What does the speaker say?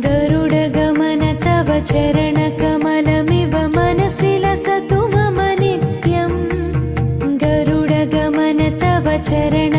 गरुडगमन तव चरणकमलमिव मनसि लसतु मम नित्यम् गरुडगमन तव चरण